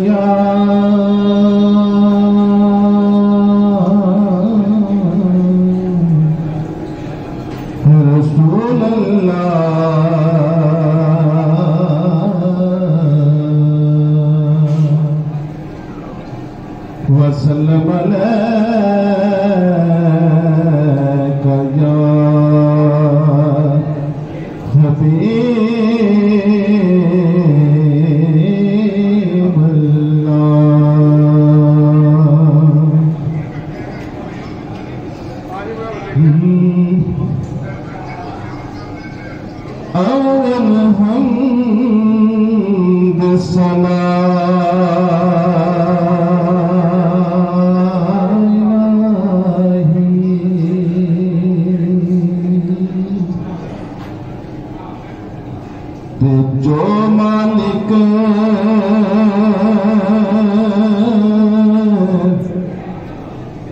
या रसूल अल्लाह वसल्लम अलैका या हबीब अल्लाह। अवल हमद सना जो मालिक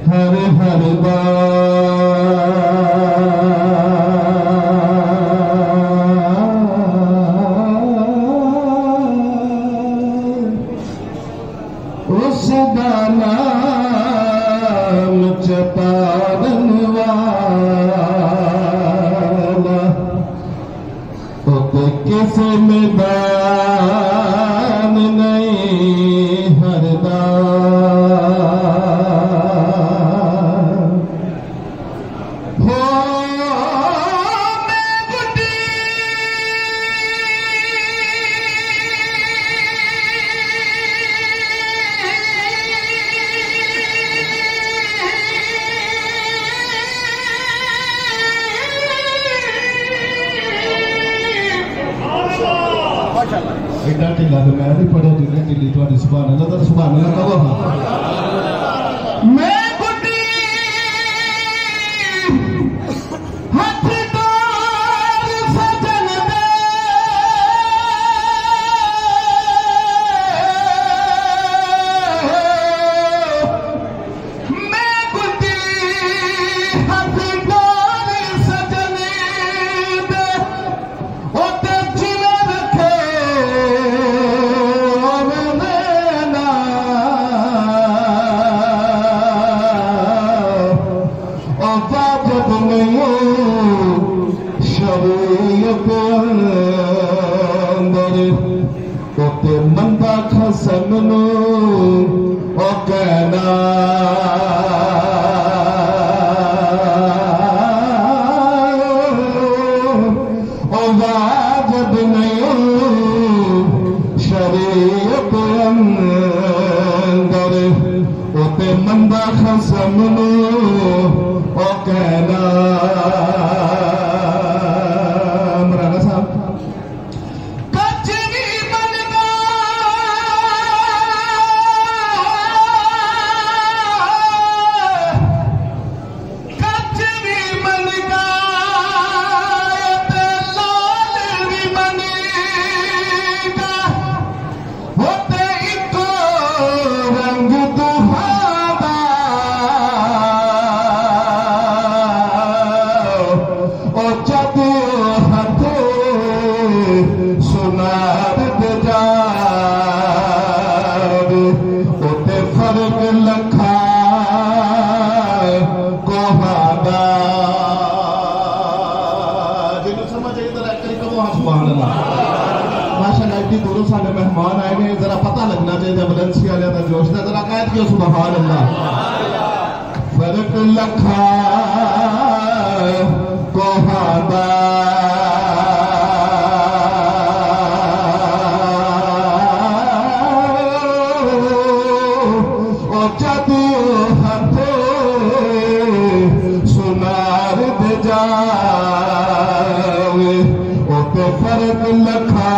हर हर उस नाम चपारन वाला किसी मैदान नहीं हरदा हो मैं गुड्डी एडा ढिला तो मैं नहीं पढ़िया जिन्हें ढिली थोड़ी सुभान अल्लाह तो सुभान अल्लाह कहो हां मैं गुड्डी हाथ तोर सजन दे मैं गुड्डी हाथ तोर सजन दे ओ ते जिला रखे मंदा खसम नो ओ कहना ओ वाजिब नहीं शरीयत अंदर ओते मंदा खसम नो ओ कहना दूरों सारे मेहमान आए हैं जरा पता लगना चाहिए एम्बुलेंसी वाले का जोश था जरा कैद किया सुभान अल्लाह फर्क लखा को हादा ओ जादू हाथे सुनार दे जावे ओ तो फर्क लखा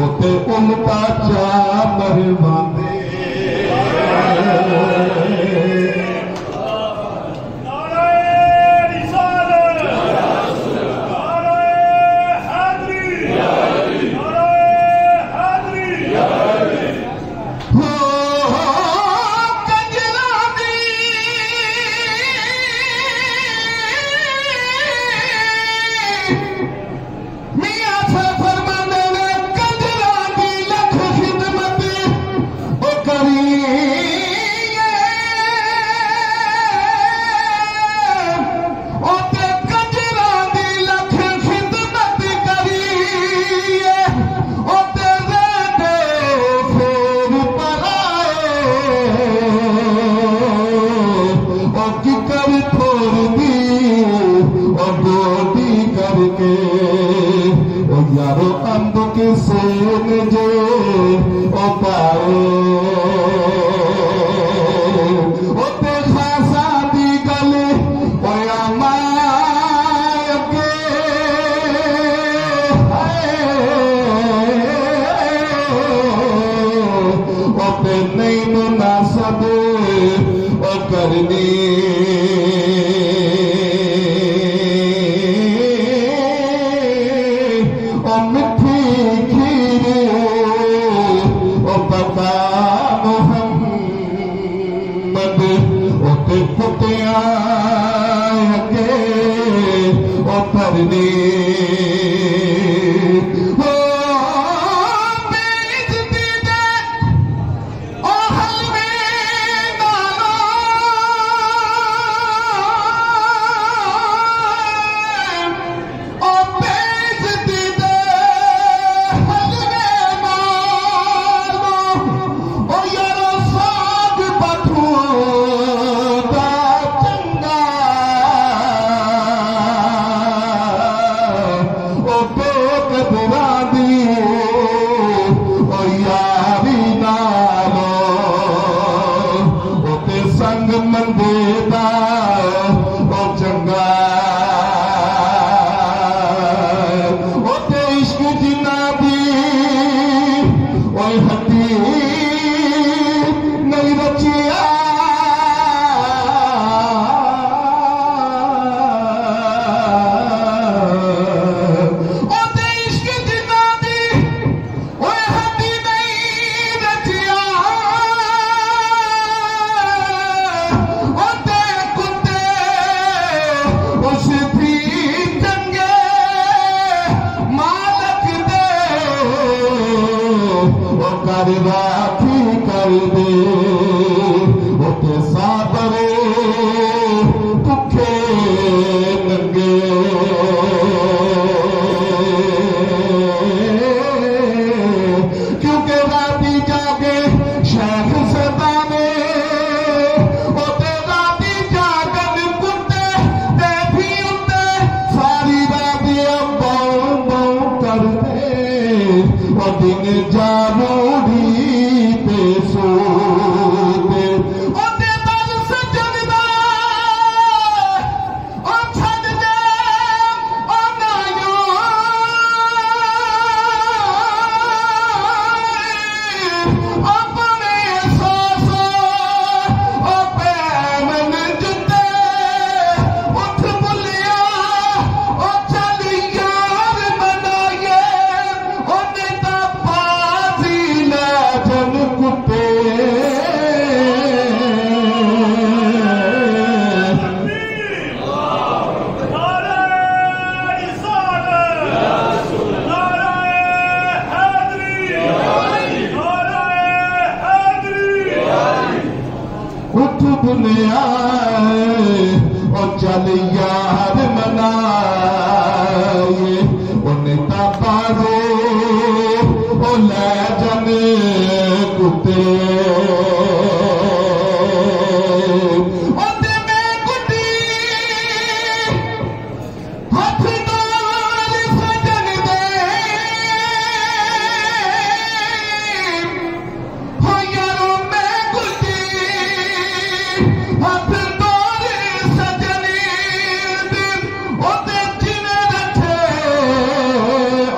उते उल्टा चादर बांधे यारो अंब के सोन जो ओ पाओ ओ ते खासा दी गल ओ माया के ओ ते नहीं मुनासब ओ करनी कर दे उते साबरे भुखे लगे क्योंकि राती जागे शेख सदा में उते राती जागन कुत्ते ते भी उते सारी राती बाऊ बाऊ कर दे और दिन जामूड़ी और चल यार मनाए उन्हें ताबाजो ओ ले जाने कुत्ते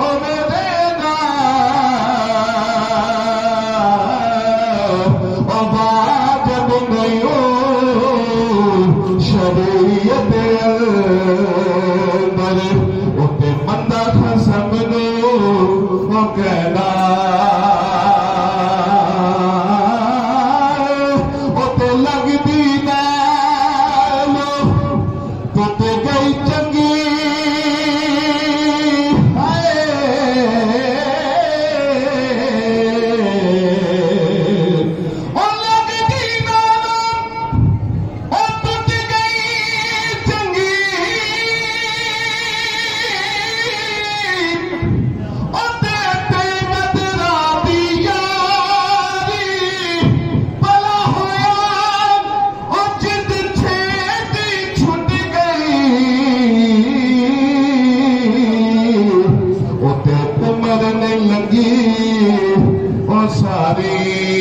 Oh, वो कहना वो तो लगदी नाल तो गई चंगी मरने लगी ओ सारी